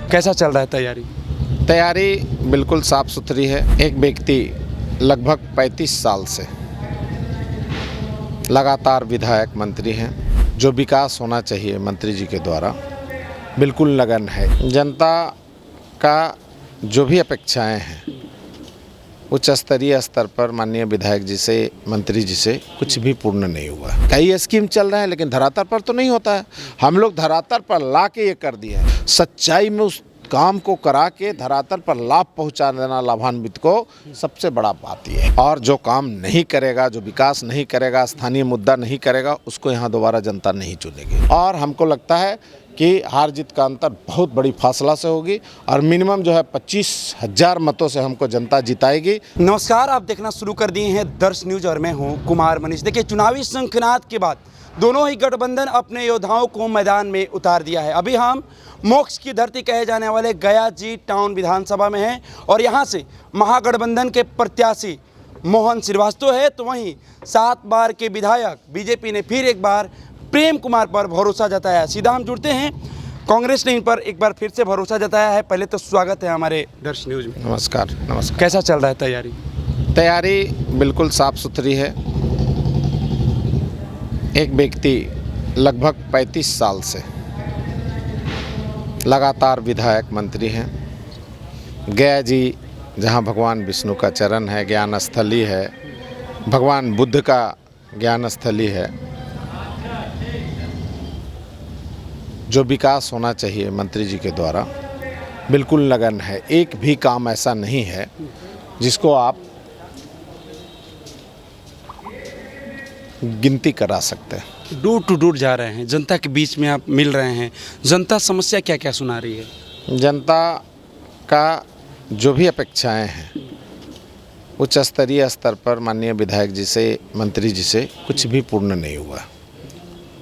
कैसा चल रहा है तैयारी? तैयारी बिल्कुल साफ सुथरी है। एक व्यक्ति लगभग 35 साल से लगातार विधायक मंत्री हैं। जो विकास होना चाहिए मंत्री जी के द्वारा बिल्कुल लगन है। जनता का जो भी अपेक्षाएं हैं उच्च स्तरीय स्तर पर माननीय विधायक जी से, मंत्री जी से कुछ भी पूर्ण नहीं हुआ। कई स्कीम चल रहे हैं लेकिन धरातल पर तो नहीं होता है। हम लोग धरातल पर ला के ये कर दिए हैं। सच्चाई में उस काम को करा के धरातल पर लाभ पहुंचा देना लाभान्वित को सबसे बड़ा बात ये है। और जो काम नहीं करेगा, जो विकास नहीं करेगा, स्थानीय मुद्दा नहीं करेगा, उसको यहाँ दोबारा जनता नहीं चुनेगी। और हमको लगता है कि हार जीत का अंतर बहुत बड़ी फासला से होगी और मिनिमम जो है 25,000 मतों से हमको जनता जिताएगी। नमस्कार, आप देखना शुरू कर दिए हैं दर्श न्यूज और मैं हूं कुमार मनीष। देखिए, चुनावी शंखनाद के बाद दोनों ही गठबंधन अपने योद्धाओं को मैदान में उतार दिया है। अभी हम मोक्ष की धरती कहे जाने वाले गया जी टाउन विधानसभा में हैं और यहाँ से महागठबंधन के प्रत्याशी मोहन श्रीवास्तव है, तो वहीं 7 बार के विधायक बीजेपी ने फिर एक बार प्रेम कुमार पर भरोसा जताया। सीधा हम जुड़ते हैं, कांग्रेस ने इन पर एक बार फिर से भरोसा जताया है। पहले तो स्वागत है हमारे दर्श न्यूज में। नमस्कार। नमस्कार। कैसा चल रहा है तैयारी? तैयारी बिल्कुल साफ सुथरी है। एक व्यक्ति लगभग 35 साल से लगातार विधायक मंत्री हैं। गया जी जहां भगवान विष्णु का चरण है, ज्ञान स्थली है, भगवान बुद्ध का ज्ञान स्थली है। जो विकास होना चाहिए मंत्री जी के द्वारा बिल्कुल लगन है। एक भी काम ऐसा नहीं है जिसको आप गिनती करा सकते हैं। डोर टू डोर जा रहे हैं, जनता के बीच में आप मिल रहे हैं। जनता समस्या क्या क्या सुना रही है? जनता का जो भी अपेक्षाएं हैं उच्च स्तरीय स्तर पर माननीय विधायक जी से, मंत्री जी से कुछ भी पूर्ण नहीं हुआ।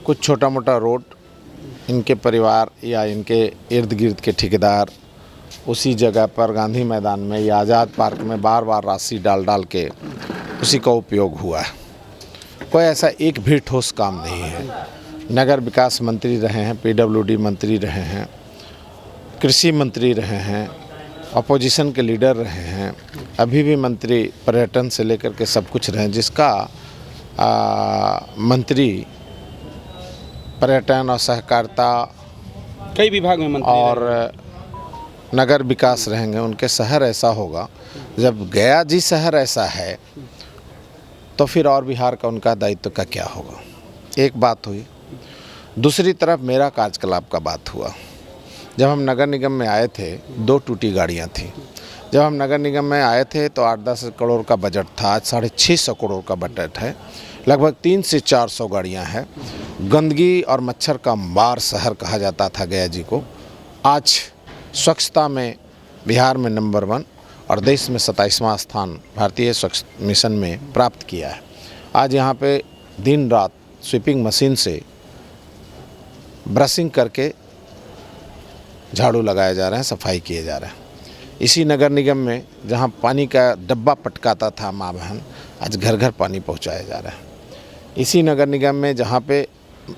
कुछ छोटा मोटा रोड इनके परिवार या इनके इर्द गिर्द के ठेकेदार उसी जगह पर गांधी मैदान में या आज़ाद पार्क में बार बार राशि डाल के उसी का उपयोग हुआ है। कोई ऐसा एक भी ठोस काम नहीं है। नगर विकास मंत्री रहे हैं, PWD मंत्री रहे हैं, कृषि मंत्री रहे हैं, अपोजिशन के लीडर रहे हैं, अभी भी मंत्री पर्यटन से लेकर के सब कुछ रहे हैं। जिसका मंत्री पर्यटन और सहकारिता कई विभाग में मंत्री और नगर विकास रहेंगे, उनके शहर ऐसा होगा। जब गया जी शहर ऐसा है तो फिर और बिहार का उनका दायित्व का क्या होगा? एक बात हुई। दूसरी तरफ मेरा कार्यकलाप का बात हुआ। जब हम नगर निगम में आए थे 2 टूटी गाड़ियां थी। जब हम नगर निगम में आए थे तो 8-10 करोड़ का बजट था। आज 650 करोड़ का बजट है। लगभग 300 से 400 गाड़ियां हैं। गंदगी और मच्छर का अंबार शहर कहा जाता था गया जी को। आज स्वच्छता में बिहार में नंबर 1 और देश में 27वां स्थान भारतीय स्वच्छ मिशन में प्राप्त किया है। आज यहाँ पे दिन रात स्वीपिंग मशीन से ब्रशिंग करके झाड़ू लगाए जा रहे हैं, सफाई किए जा रहे हैं। इसी नगर निगम में जहाँ पानी का डब्बा पटकाता था माँ बहन, आज घर घर पानी पहुँचाया जा रहा है। इसी नगर निगम में जहाँ पे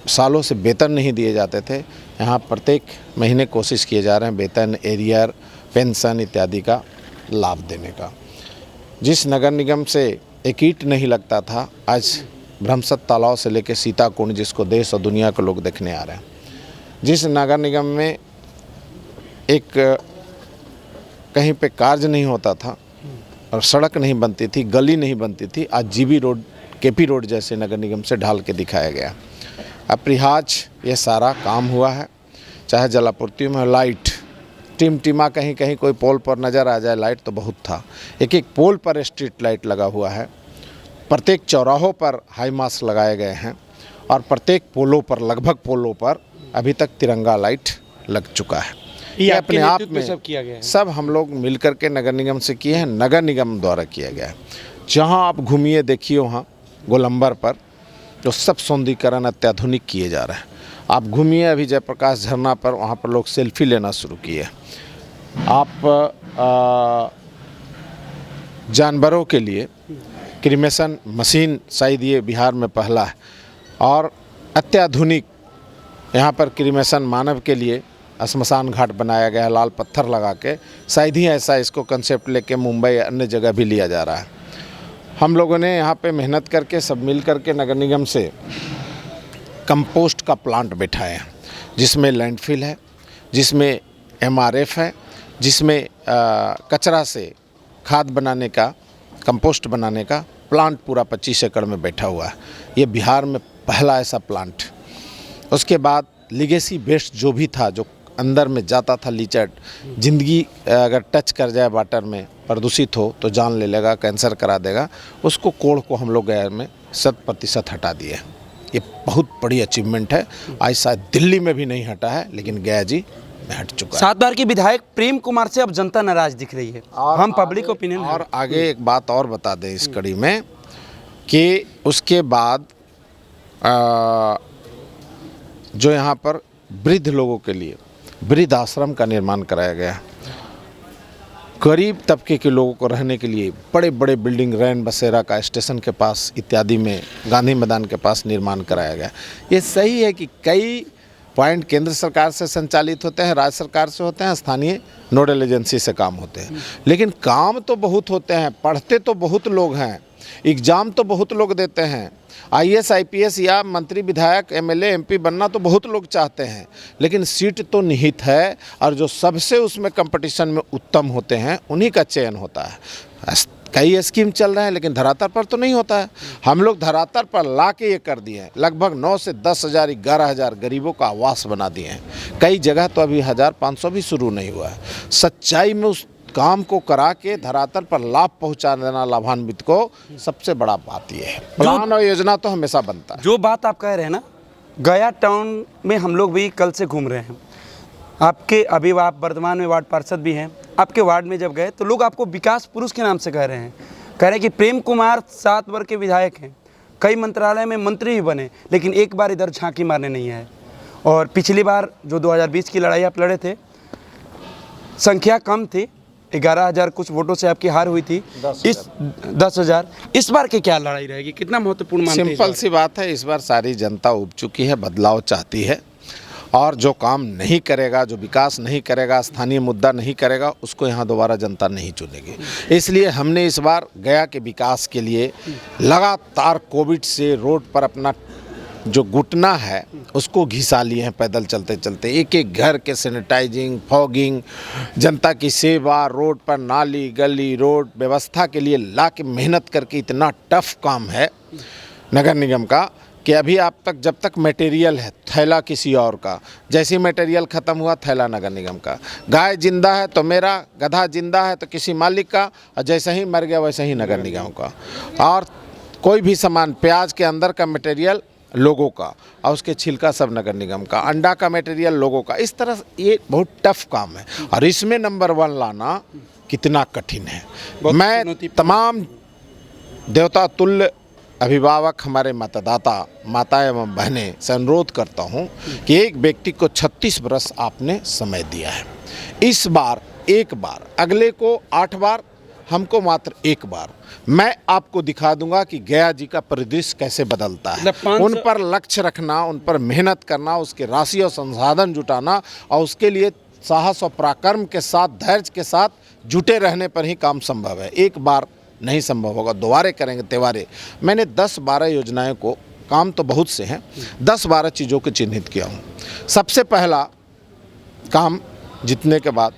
सालों से वेतन नहीं दिए जाते थे, यहाँ प्रत्येक महीने कोशिश किए जा रहे हैं वेतन, एरियर, पेंशन इत्यादि का लाभ देने का। जिस नगर निगम से एक ईंट नहीं लगता था, आज ब्रह्मसत तालाब से लेकर सीता कुंड, जिसको देश और दुनिया के लोग देखने आ रहे हैं। जिस नगर निगम में एक कहीं पे कार्य नहीं होता था और सड़क नहीं बनती थी, गली नहीं बनती थी, आज जीबी रोड, केपी रोड जैसे नगर निगम से ढाल के दिखाया गया। अपरिहाज ये सारा काम हुआ है। चाहे जलापूर्ति में लाइट टिमा कहीं कहीं कोई पोल पर नज़र आ जाए, लाइट तो बहुत था। एक पोल पर स्ट्रीट लाइट लगा हुआ है। प्रत्येक चौराहों पर हाई मास्ट लगाए गए हैं और प्रत्येक पोलों पर, लगभग पोलों पर अभी तक तिरंगा लाइट लग चुका है। ये अपने आप में सब किया गया है। सब हम लोग मिलकर के नगर निगम से किए हैं, नगर निगम द्वारा किया गया है। जहाँ आप घूमिए देखिए, वहाँ गोलंबर पर जो सब सौंदर्यीकरण अत्याधुनिक किए जा रहे हैं। आप घूमिए अभी जयप्रकाश झरना पर, वहाँ पर लोग सेल्फी लेना शुरू किए। आप जानवरों के लिए क्रीमेशन मशीन शायद ये बिहार में पहला है और अत्याधुनिक यहाँ पर क्रीमेशन मानव के लिए श्मशान घाट बनाया गया है लाल पत्थर लगा के। शायद ही ऐसा इसको कंसेप्ट लेके मुंबई अन्य जगह भी लिया जा रहा है। हम लोगों ने यहाँ पे मेहनत करके सब मिल करके नगर निगम से कंपोस्ट का प्लांट बैठाया है, जिसमें लैंडफिल है, जिसमें MRF है, जिसमें कचरा से खाद बनाने का, कंपोस्ट बनाने का प्लांट पूरा 25 एकड़ में बैठा हुआ है। ये बिहार में पहला ऐसा प्लांट। उसके बाद लिगेसी वेस्ट जो भी था, जो अंदर में जाता था लीचड़, ज़िंदगी अगर टच कर जाए वाटर में, प्रदूषित हो तो जान ले लेगा, कैंसर करा देगा, उसको कोड़ को हम लोग गया में 100% हटा दिए। ये बहुत बड़ी अचीवमेंट है। आज शायद दिल्ली में भी नहीं हटा है, लेकिन गया जी में हट चुका है। 7 बार के विधायक प्रेम कुमार से अब जनता नाराज दिख रही है। हम पब्लिक ओपिनियन और आगे एक बात और बता दें इस कड़ी में कि उसके बाद जो यहाँ पर वृद्ध लोगों के लिए वृद्ध आश्रम का निर्माण कराया गया। गरीब तबके के लोगों को रहने के लिए बड़े बड़े बिल्डिंग रैन बसेरा का स्टेशन के पास इत्यादि में गांधी मैदान के पास निर्माण कराया गया। ये सही है कि कई पॉइंट केंद्र सरकार से संचालित होते हैं, राज्य सरकार से होते हैं, स्थानीय नोडल एजेंसी से काम होते हैं, लेकिन काम तो बहुत होते हैं, पढ़ते तो बहुत लोग हैं, एग्ज़ाम तो बहुत लोग देते हैं। IAS IPS या मंत्री विधायक MLA MP बनना तो बहुत लोग चाहते हैं, लेकिन सीट तो निहित है, और जो सबसे उसमें कंपटीशन में उत्तम होते हैं उन्हीं का चयन होता है। कई स्कीम चल रहे हैं, लेकिन धरातल पर तो नहीं होता है। हम लोग धरातल पर ला के ये कर दिए हैं। लगभग 9 से 10 हज़ार 11 हज़ार गरीबों का आवास बना दिए हैं। कई जगह तो अभी 1500 भी शुरू नहीं हुआ है। सच्चाई में उस काम को करा के धरातल पर लाभ पहुंचा देना लाभान्वित को, सबसे बड़ा बात यह है। प्लान और योजना तो हमेशा बनता है। जो बात आप कह रहे हैं ना, गया टाउन में हम लोग भी कल से घूम रहे हैं। आपके अभी आप वर्तमान में वार्ड पार्षद भी हैं। आपके वार्ड में जब गए तो लोग आपको विकास पुरुष के नाम से कह रहे हैं कि प्रेम कुमार 7 वर्ग के विधायक हैं, कई मंत्रालय में मंत्री भी बने, लेकिन एक बार इधर झांकी मारने नहीं आए। और पिछली बार जो 2020 की लड़ाई आप लड़े थे, संख्या कम थी, 11,000 कुछ वोटों से आपकी हार हुई थी। 10,000 इस बार की क्या लड़ाई रहेगी, कितना महत्वपूर्ण मानते हैं? सिंपल सी बात है, इस बार सारी जनता उब चुकी है, बदलाव चाहती है, और जो काम नहीं करेगा, जो विकास नहीं करेगा, स्थानीय मुद्दा नहीं करेगा, उसको यहाँ दोबारा जनता नहीं चुनेगी। इसलिए हमने इस बार गया के विकास के लिए लगातार कोविड से रोड पर अपना जो घुटना है उसको घिसा लिए हैं। पैदल चलते चलते एक एक घर के सैनिटाइजिंग, फॉगिंग, जनता की सेवा, रोड पर नाली गली रोड व्यवस्था के लिए ला के मेहनत करके इतना टफ काम है नगर निगम का कि अभी आप तक जब तक मटेरियल है थैला किसी और का, जैसे ही मटेरियल ख़त्म हुआ थैला नगर निगम का। गाय जिंदा है तो मेरा, गधा जिंदा है तो किसी मालिक का, और जैसे ही मर गया वैसे ही नगर निगम का। और कोई भी सामान, प्याज के अंदर का मटेरियल लोगों का, और उसके छिलका सब नगर निगम का, अंडा का मटेरियल लोगों का। इस तरह ये बहुत टफ काम है, और इसमें नंबर 1 लाना कितना कठिन है। मैं तमाम देवता तुल्य अभिभावक, हमारे मतदाता माता एवं बहनें से अनुरोध करता हूं कि एक व्यक्ति को 36 वर्ष आपने समय दिया है। इस बार एक बार, अगले को 8 बार, हमको मात्र 1 बार। मैं आपको दिखा दूंगा कि गया जी का परिदृश्य कैसे बदलता है। उन पर लक्ष्य रखना, उन पर मेहनत करना, उसके राशि और संसाधन जुटाना, और उसके लिए साहस और पराक्रम के साथ, धैर्य के साथ जुटे रहने पर ही काम संभव है। एक बार नहीं संभव होगा, दोबारे करेंगे तेवारे। मैंने 10-12 योजनाएं को, काम तो बहुत से हैं, 10-12 चीज़ों को चिन्हित किया हूँ। सबसे पहला काम जीतने के बाद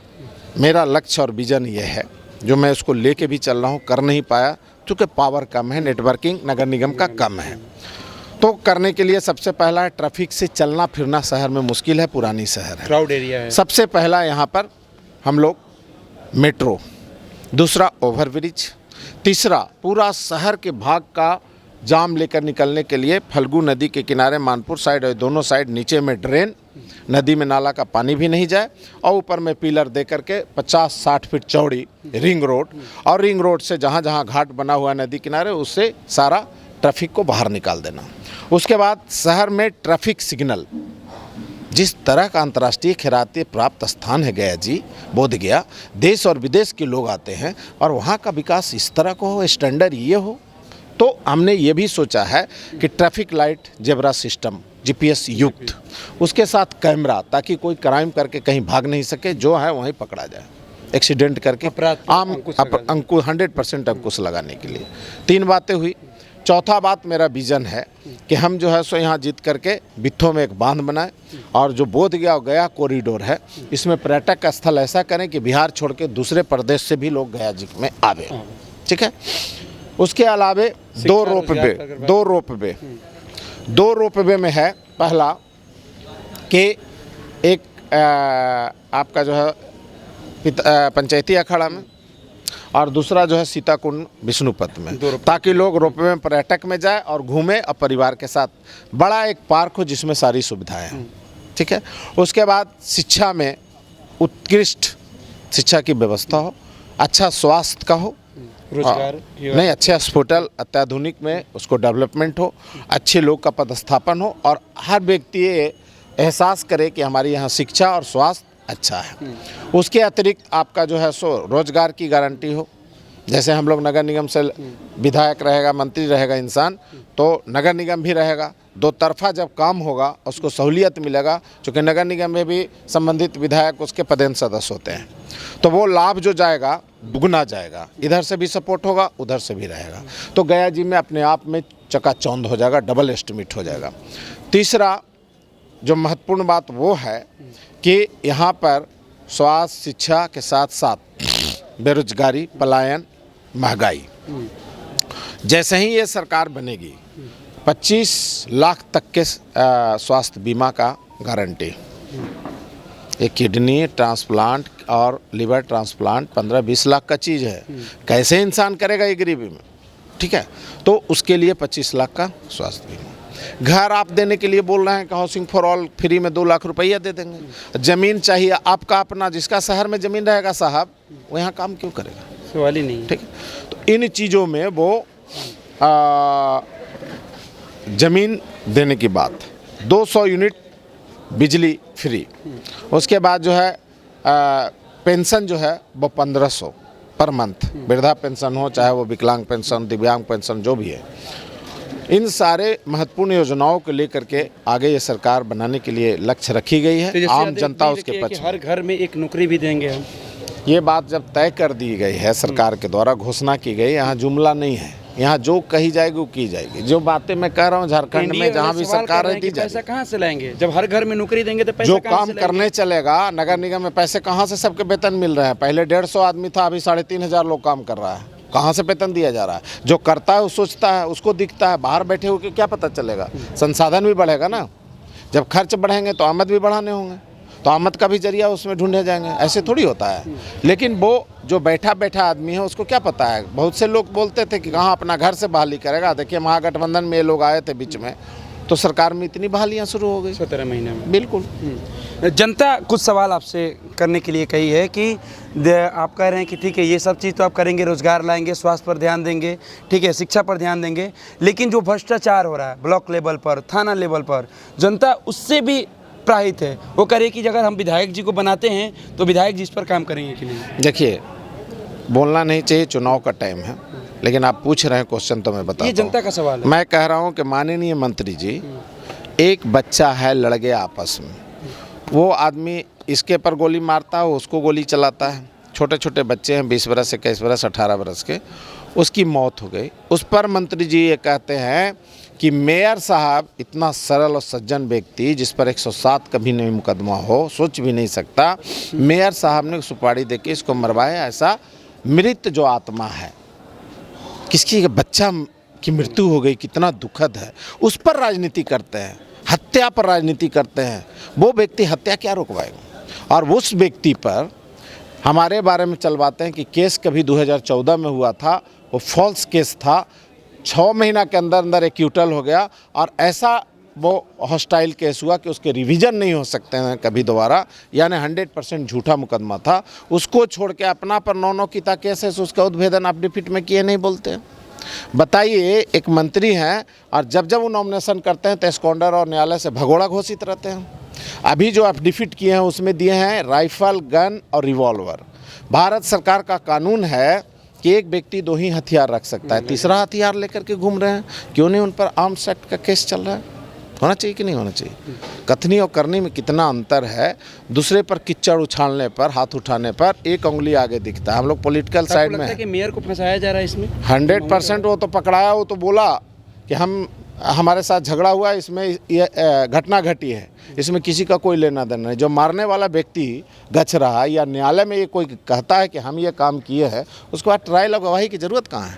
मेरा लक्ष्य और विजन ये है, जो मैं उसको लेके भी चल रहा हूँ, कर नहीं पाया क्योंकि पावर कम है, नेटवर्किंग नगर निगम का कम है। तो करने के लिए सबसे पहला है, ट्रैफिक से चलना फिरना शहर में मुश्किल है, पुरानी शहर है, क्राउड एरिया है। सबसे पहला यहाँ पर हम लोग मेट्रो, दूसरा ओवरब्रिज, तीसरा पूरा शहर के भाग का जाम लेकर निकलने के लिए फल्गु नदी के किनारे मानपुर साइड और दोनों साइड नीचे में ड्रेन, नदी में नाला का पानी भी नहीं जाए, और ऊपर में पिलर दे करके 50-60 फीट चौड़ी रिंग रोड, और रिंग रोड से जहाँ जहाँ घाट बना हुआ नदी किनारे उससे सारा ट्रैफिक को बाहर निकाल देना। उसके बाद शहर में ट्रैफिक सिग्नल, जिस तरह का अंतर्राष्ट्रीय खैराती प्राप्त स्थान है गया जी, बोध गया, देश और विदेश के लोग आते हैं, और वहाँ का विकास इस तरह का हो, स्टैंडर्ड ये हो, तो हमने ये भी सोचा है कि traffic light zebra system GPS युक्त, उसके साथ कैमरा, ताकि कोई क्राइम करके कहीं भाग नहीं सके, जो है वहीं पकड़ा जाए, एक्सीडेंट करके अपराध पे आम अंकुश लगा अंकुश 100% अंकुश लगाने के लिए। 3 बातें हुई। चौथा बात, मेरा विज़न है कि हम जो है सो यहाँ जीत करके बिट्ठों में एक बांध बनाए, और जो बोध गया और गया कॉरिडोर है, इसमें पर्यटक का स्थल ऐसा करें कि बिहार छोड़ के दूसरे प्रदेश से भी लोग गया जी में आवे। ठीक है। उसके अलावे 2 रोपवे में है। पहला कि एक आपका जो है पंचायती अखाड़ा में, और दूसरा जो है सीताकुंड विष्णुपथ में, ताकि लोग रोपवे में पर्यटक में जाए और घूमें और परिवार के साथ। बड़ा एक पार्क हो जिसमें सारी सुविधाएं हैं। ठीक है। उसके बाद शिक्षा में उत्कृष्ट शिक्षा की व्यवस्था हो, अच्छा स्वास्थ्य का हो, रोजगार नहीं, अच्छे हॉस्पिटल अत्याधुनिक में उसको डेवलपमेंट हो, अच्छे लोग का पदस्थापन हो, और हर व्यक्ति ये एहसास करे कि हमारे यहाँ शिक्षा और स्वास्थ्य अच्छा है। उसके अतिरिक्त आपका जो है सो रोजगार की गारंटी हो। जैसे हम लोग नगर निगम से विधायक रहेगा, मंत्री रहेगा इंसान, तो नगर निगम भी रहेगा, 2 तरफा जब काम होगा उसको सहूलियत मिलेगा, क्योंकि नगर निगम में भी संबंधित विधायक उसके पदेन सदस्य होते हैं, तो वो लाभ जो जाएगा दुगना जाएगा, इधर से भी सपोर्ट होगा, उधर से भी रहेगा। तो गया जी में अपने आप में चकाचौंध हो जाएगा, डबल एस्टिमेट हो जाएगा। तीसरा जो महत्वपूर्ण बात वो है कि यहाँ पर स्वास्थ्य शिक्षा के साथ साथ बेरोजगारी, पलायन, महंगाई, जैसे ही ये सरकार बनेगी 25 लाख तक के स्वास्थ्य बीमा का गारंटी। एक किडनी ट्रांसप्लांट और लिवर ट्रांसप्लांट 15-20 लाख का चीज़ है, कैसे इंसान करेगा ये गरीबी में। ठीक है। तो उसके लिए 25 लाख का स्वास्थ्य बीमा। घर आप देने के लिए बोल रहे हैं कि हाउसिंग फॉर ऑल फ्री में 2 लाख रुपया दे देंगे। ज़मीन चाहिए आपका अपना, जिसका शहर में ज़मीन रहेगा साहब, वो यहाँ काम क्यों करेगा, सवाल ही नहीं। ठीक है। तो इन चीज़ों में वो ज़मीन देने की बात, 200 यूनिट बिजली फ्री। उसके बाद जो है पेंशन जो है वो 1500 पर मंथ, वृद्धा पेंशन हो चाहे वो विकलांग पेंशन, दिव्यांग पेंशन, जो भी है। इन सारे महत्वपूर्ण योजनाओं को लेकर के आगे ये सरकार बनाने के लिए लक्ष्य रखी गई है। आम जनता उसके पक्ष में। हर घर में एक नौकरी भी देंगे हम, ये बात जब तय कर दी गई है, सरकार के द्वारा घोषणा की गई, यहाँ जुमला नहीं है, यहाँ जो कही जाएगी वो की जाएगी। जो बातें मैं कह रहा हूँ झारखंड में जहाँ भी सरकार है दी पैसा कहाँ से लाएंगे? जब हर घर में नौकरी देंगे तो पैसा जो काम करने चलेगा नगर निगम में, पैसे कहाँ से सबके वेतन मिल रहे हैं? पहले 150 आदमी था, अभी 3500 लोग काम कर रहा है। कहाँ से वेतन दिया जा रहा है? जो करता है वो सोचता है, उसको दिखता है, बाहर बैठे हुए क्या पता चलेगा? संसाधन भी बढ़ेगा ना, जब खर्च बढ़ेंगे तो आमद भी बढ़ाने होंगे, तो आमद का भी जरिया उसमें ढूंढे जाएंगे। ऐसे थोड़ी होता है। लेकिन वो जो बैठा बैठा आदमी है उसको क्या पता है? बहुत से लोग बोलते थे कि कहाँ अपना घर से बहाली करेगा। देखिए महागठबंधन में ये लोग आए थे बीच में, तो सरकार में इतनी बहालियाँ शुरू हो गई 17 महीने में। बिल्कुल। जनता कुछ सवाल आपसे करने के लिए कही है कि आप कह रहे हैं कि ठीक है ये सब चीज़ तो आप करेंगे, रोजगार लाएंगे, स्वास्थ्य पर ध्यान देंगे, ठीक है, शिक्षा पर ध्यान देंगे, लेकिन जो भ्रष्टाचार हो रहा है ब्लॉक लेवल पर, थाना लेवल पर, जनता उससे भी प्राहित है। वो कह रही कि अगर हम विधायक जी को बनाते हैं तो विधायक जी इस पर काम करेंगे कि नहीं? देखिए, बोलना नहीं चाहिए, चुनाव का टाइम है, लेकिन आप पूछ रहे हैं क्वेश्चन तो मैं बताता हूँ। ये जनता का सवाल है। मैं कह रहा हूँ कि माननीय मंत्री जी, एक बच्चा है, लड़ गया आपस में, वो आदमी इसके पर गोली मारता है, उसको गोली चलाता है। छोटे छोटे बच्चे हैं, 20 बरस, 21 बरस, 18 बरस के, उसकी मौत हो गई। उस पर मंत्री जी ये कहते हैं कि मेयर साहब इतना सरल और सज्जन व्यक्ति जिस पर 107 कभी नहीं मुकदमा हो, सोच भी नहीं सकता, मेयर साहब ने सुपारी देके इसको मरवाया। ऐसा मृत जो आत्मा है, किसकी बच्चा की मृत्यु हो गई, कितना दुखद है। उस पर राजनीति करते हैं, हत्या पर राजनीति करते हैं। वो व्यक्ति हत्या क्या रुकवाएगा? और उस व्यक्ति पर हमारे बारे में चलवाते हैं कि केस कभी 2014 में हुआ था, वो फॉल्स केस था, 6 महीना के अंदर अंदर एक्यूटल हो गया, और ऐसा वो हॉस्टाइल केस हुआ कि उसके रिवीजन नहीं हो सकते हैं कभी दोबारा, यानी 100% झूठा मुकदमा था। उसको छोड़ के अपना पर 9 किता केस है, उसका उद्भेदन आप डिफिट में किए नहीं बोलते हैं। बताइए, एक मंत्री हैं और जब जब वो नॉमिनेशन करते हैं तो एस्कॉन्डर और न्यायालय से भगोड़ा घोषित रहते हैं। अभी जो आप डिफिट किए हैं उसमें दिए हैं राइफल, गन और रिवॉल्वर। भारत सरकार का कानून है कि एक व्यक्ति 2 ही हथियार रख सकता है, तीसरा हथियार लेकर के घूम रहे हैं। क्यों नहीं उन पर आर्म्स एक्ट का केस चल रहा है? होना चाहिए कि नहीं होना चाहिए? कथनी और करनी में कितना अंतर है। दूसरे पर किच्चड़ उछालने पर, हाथ उठाने पर एक उंगली आगे दिखता है। हम लोग पॉलिटिकल साइड में लगता है कि मेयर को फंसाया जा रहा है इसमें? 100% वो तो पकड़ाया, वो तो बोला कि हमारे साथ झगड़ा हुआ, इसमें ये घटना घटी है, इसमें किसी का कोई लेना देना नहीं। जो मारने वाला व्यक्ति गच रहा है या न्यायालय में ये कोई कहता है कि हम ये काम किए हैं, उसके बाद ट्रायल और गवाही की ज़रूरत कहाँ है?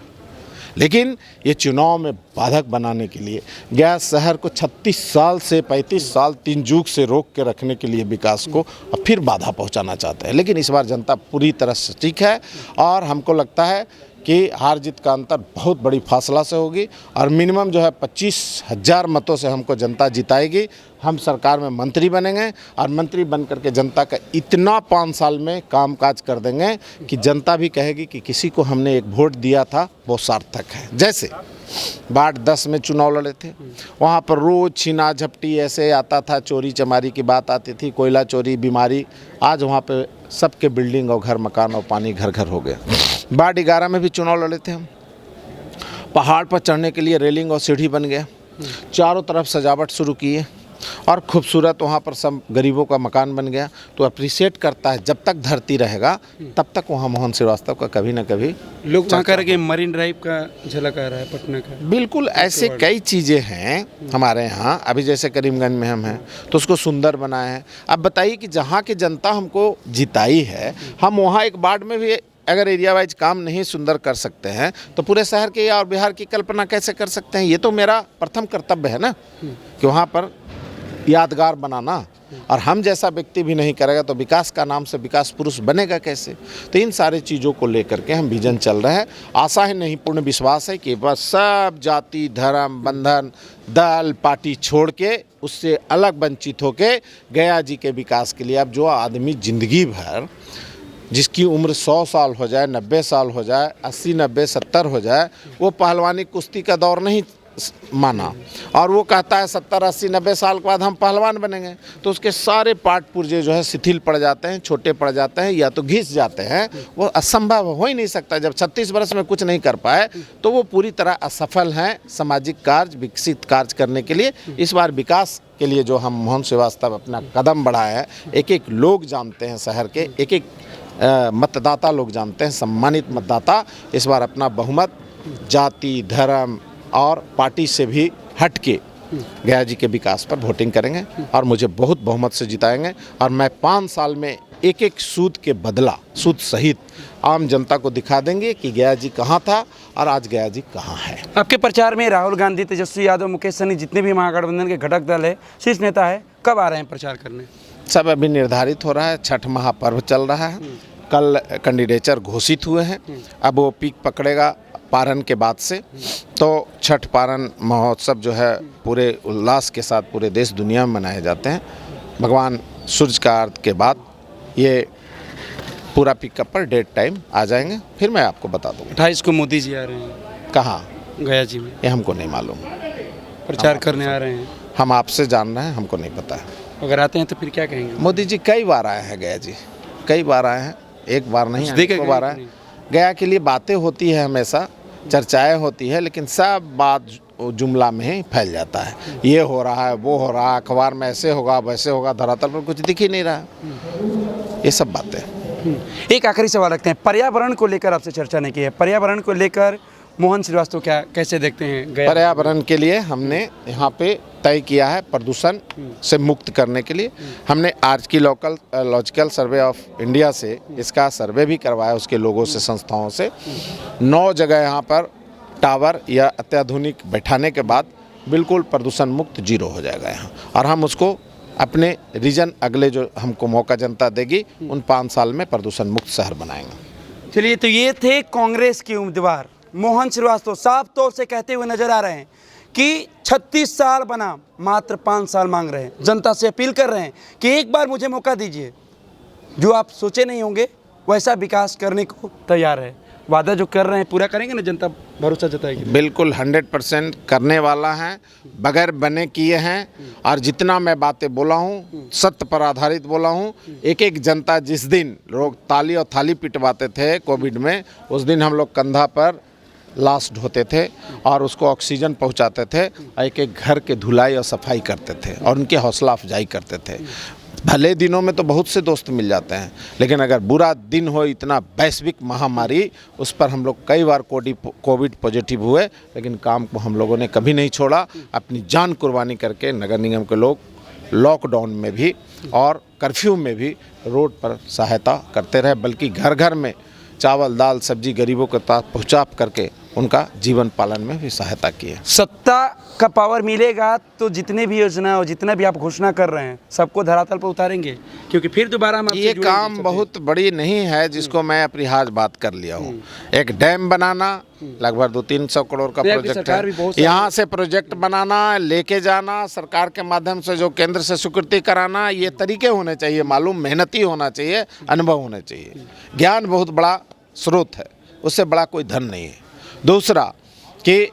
लेकिन ये चुनाव में बाधक बनाने के लिए गया शहर को 36 साल से 35 साल 3 जुग से रोक के रखने के लिए विकास को अब फिर बाधा पहुंचाना चाहते हैं। लेकिन इस बार जनता पूरी तरह से सटीक है और हमको लगता है कि हार जीत का अंतर बहुत बड़ी फासला से होगी और मिनिमम जो है 25,000 मतों से हमको जनता जिताएगी। हम सरकार में मंत्री बनेंगे और मंत्री बन करके जनता का इतना 5 साल में कामकाज कर देंगे कि जनता भी कहेगी कि किसी को हमने एक वोट दिया था वो सार्थक है। जैसे वार्ड 10 में चुनाव लड़े थे, वहाँ पर रोज़ छीना झपटी ऐसे आता था, चोरी चमारी की बात आती थी, कोयला चोरी, बीमारी। आज वहाँ पे सबके बिल्डिंग और घर मकान और पानी घर घर हो गया। वार्ड 11 में भी चुनाव लड़े थे हम, पहाड़ पर चढ़ने के लिए रेलिंग और सीढ़ी बन गया, चारों तरफ सजावट शुरू की है और खूबसूरत वहाँ पर सब गरीबों का मकान बन गया। तो अप्रिशिएट करता है, जब तक धरती रहेगा तब तक वहाँ मोहन श्रीवास्तव का कभी ना कभी लोग वहाँ करके मरीन ड्राइव का झलक आ रहा है पटना का। बिल्कुल ऐसे कई चीज़ें हैं हमारे यहाँ। अभी जैसे करीमगंज में हम हैं तो उसको सुंदर बनाए हैं। अब बताइए कि जहाँ की जनता हमको जिताई है, हम वहाँ एक वार्ड में भी अगर एरिया वाइज काम नहीं सुंदर कर सकते हैं तो पूरे शहर के या और बिहार की कल्पना कैसे कर सकते हैं? ये तो मेरा प्रथम कर्तव्य है ना कि वहाँ पर यादगार बनाना। और हम जैसा व्यक्ति भी नहीं करेगा तो विकास का नाम से विकास पुरुष बनेगा कैसे? तो इन सारी चीज़ों को लेकर के हम विजन चल रहे हैं। आशा ही नहीं, पूर्ण विश्वास है कि बस सब जाति धर्म बंधन दल पार्टी छोड़ के उससे अलग वंचित होके गया जी के विकास के लिए अब जो आदमी ज़िंदगी भर जिसकी उम्र 100 साल हो जाए, 90 साल हो जाए, 80 90 70 हो जाए, वो पहलवानी कुश्ती का दौर नहीं माना और वो कहता है 70 80 90 साल के बाद हम पहलवान बनेंगे, तो उसके सारे पार्ट पुर्जे जो है शिथिल पड़ जाते हैं, छोटे पड़ जाते हैं या तो घिस जाते हैं। वो असंभव हो ही नहीं सकता। जब 36 वर्ष में कुछ नहीं कर पाए तो वो पूरी तरह असफल हैं सामाजिक कार्य विकसित कार्य करने के लिए। इस बार विकास के लिए जो हम मोहन श्रीवास्तव अपना कदम बढ़ाए हैं, एक एक लोग जानते हैं, शहर के एक एक मतदाता लोग जानते हैं, सम्मानित मतदाता इस बार अपना बहुमत जाति धर्म और पार्टी से भी हट के गया जी के विकास पर वोटिंग करेंगे और मुझे बहुत बहुमत से जिताएंगे। और मैं 5 साल में एक एक सूद के बदला, सूद सहित आम जनता को दिखा देंगे कि गया जी कहाँ था और आज गया जी कहाँ है। आपके प्रचार में राहुल गांधी, तेजस्वी यादव, मुकेश सहनी, जितने भी महागठबंधन के घटक दल है, शीर्ष नेता है, कब आ रहे हैं प्रचार करने? सब अभी निर्धारित हो रहा है। छठ महापर्व चल रहा है, कल कैंडिडेचर घोषित हुए हैं। अब वो पीक पकड़ेगा पारन के बाद से, तो छठ पारन महोत्सव जो है पूरे उल्लास के साथ पूरे देश दुनिया में मनाए जाते हैं। भगवान सूर्य का अर्घ के बाद ये पूरा पिकअप पर डेट टाइम आ जाएंगे, फिर मैं आपको बता दूँगा। 28 को मोदी जी आ रहे हैं। कहाँ? गया जी में। ये हमको नहीं मालूम। प्रचार करने आ रहे हैं। हम आपसे जान रहे हैं, हमको नहीं पता है। अगर आते हैं तो फिर क्या कहेंगे? मोदी जी कई बार आए हैं गया जी, कई बार आए हैं, एक बार नहीं, दो बार आए। गया के लिए बातें होती है, हमेशा चर्चाएं होती है, लेकिन सब बात जुमला में ही फैल जाता है। ये हो रहा है, वो हो रहा है, अखबार में ऐसे होगा वैसे होगा, धरातल पर कुछ दिख ही नहीं रहा। ये सब बातें। एक आखिरी सवाल रखते हैं, पर्यावरण को लेकर आपसे चर्चा नहीं की है। पर्यावरण को लेकर मोहन श्रीवास्तव कैसे देखते हैं? पर्यावरण के लिए हमने यहाँ पे तय किया है प्रदूषण से मुक्त करने के लिए। हमने आर्कियोलॉजिकल सर्वे ऑफ इंडिया से इसका सर्वे भी करवाया, उसके लोगों से, संस्थाओं से। 9 जगह यहाँ पर टावर या अत्याधुनिक बैठाने के बाद बिल्कुल प्रदूषण मुक्त जीरो हो जाएगा यहाँ, और हम उसको अपने रीजन अगले जो हमको मौका जनता देगी उन 5 साल में प्रदूषण मुक्त शहर बनाएंगे। चलिए, तो ये थे कांग्रेस के उम्मीदवार मोहन श्रीवास्तव। साफ तौर से कहते हुए नजर आ रहे हैं कि 36 साल बना, मात्र 5 साल मांग रहे हैं। जनता से अपील कर रहे हैं कि एक बार मुझे मौका दीजिए, जो आप सोचे नहीं होंगे वैसा विकास करने को तैयार है। वादा जो कर रहे हैं पूरा करेंगे ना, जनता भरोसा जताएगी। बिल्कुल 100% करने वाला है, बगैर बने किए हैं। और जितना मैं बातें बोला हूँ सत्य पर आधारित बोला हूँ। एक एक जनता, जिस दिन लोग ताली और थाली पिटवाते थे कोविड में, उस दिन हम लोग कंधा पर लाश ढोते थे और उसको ऑक्सीजन पहुंचाते थे, एक एक घर के धुलाई और सफाई करते थे और उनकी हौसला अफजाई करते थे। भले दिनों में तो बहुत से दोस्त मिल जाते हैं, लेकिन अगर बुरा दिन हो, इतना वैश्विक महामारी, उस पर हम लोग कई बार कोविड पॉजिटिव हुए, लेकिन काम को हम लोगों ने कभी नहीं छोड़ा। अपनी जान कुर्बानी करके नगर निगम के लोग लॉकडाउन में भी और कर्फ्यू में भी रोड पर सहायता करते रहे, बल्कि घर घर में चावल दाल सब्जी गरीबों के पास पहुँचा करके उनका जीवन पालन में भी सहायता की है। सत्ता का पावर मिलेगा तो जितने भी योजना और जितना भी आप घोषणा कर रहे हैं सबको धरातल पर उतारेंगे, क्योंकि फिर दोबारा हम आपसे ये जुड़ेंगे। काम बहुत बड़ी नहीं है जिसको मैं अपनी हाथ बात कर लिया हूँ। एक डैम बनाना लगभग 200-300 करोड़ का नहीं, आपकी प्रोजेक्ट सरकार भी बहुत सारी- यहाँ से प्रोजेक्ट बनाना, लेके जाना, सरकार के माध्यम से जो केंद्र से स्वीकृति कराना, ये तरीके होने चाहिए मालूम, मेहनती होना चाहिए, अनुभव होने चाहिए। ज्ञान बहुत बड़ा स्रोत है, उससे बड़ा कोई धन नहीं है। दूसरा कि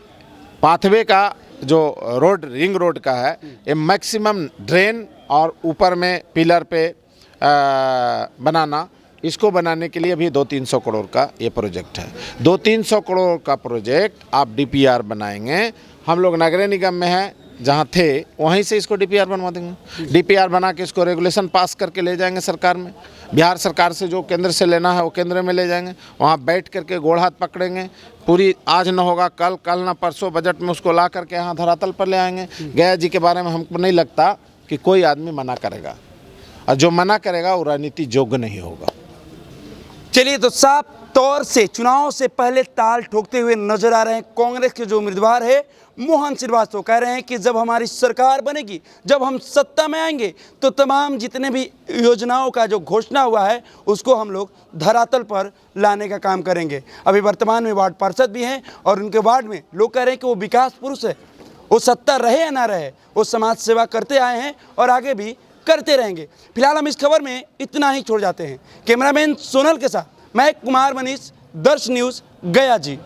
पाथवे का जो रोड रिंग रोड का है, ये मैक्सिमम ड्रेन और ऊपर में पिलर पे बनाना, इसको बनाने के लिए भी 200-300 करोड़ का ये प्रोजेक्ट है। 200-300 करोड़ का प्रोजेक्ट आप डीपीआर बनाएंगे। हम लोग नगर निगम में हैं, जहाँ थे वहीं से इसको डीपीआर बनवा देंगे। डीपीआर बना के इसको रेगुलेशन पास करके ले जाएंगे सरकार में। बिहार सरकार से जो केंद्र से लेना है वो केंद्र में ले जाएंगे, वहाँ बैठ करके गोड़ हाथ पकड़ेंगे। पूरी आज न होगा कल न परसों बजट में उसको ला करके यहाँ धरातल पर ले आएंगे। गया जी के बारे में हमको नहीं लगता कि कोई आदमी मना करेगा, और जो मना करेगा वो राजनीति योग्य नहीं होगा। चलिए, तो साफ तौर से चुनाव से पहले ताल ठोकते हुए नजर आ रहे हैं कांग्रेस के जो उम्मीदवार है मोहन श्रीवास्तव। कह रहे हैं कि जब हमारी सरकार बनेगी, जब हम सत्ता में आएंगे, तो तमाम जितने भी योजनाओं का जो घोषणा हुआ है उसको हम लोग धरातल पर लाने का काम करेंगे। अभी वर्तमान में वार्ड पार्षद भी हैं और उनके वार्ड में लोग कह रहे हैं कि वो विकास पुरुष है। वो सत्ता रहे या ना रहे, वो समाज सेवा करते आए हैं और आगे भी करते रहेंगे। फिलहाल हम इस खबर में इतना ही छोड़ जाते हैं। कैमरामैन सोनल के साथ मैं कुमार मनीष, दर्श न्यूज़, गया जी।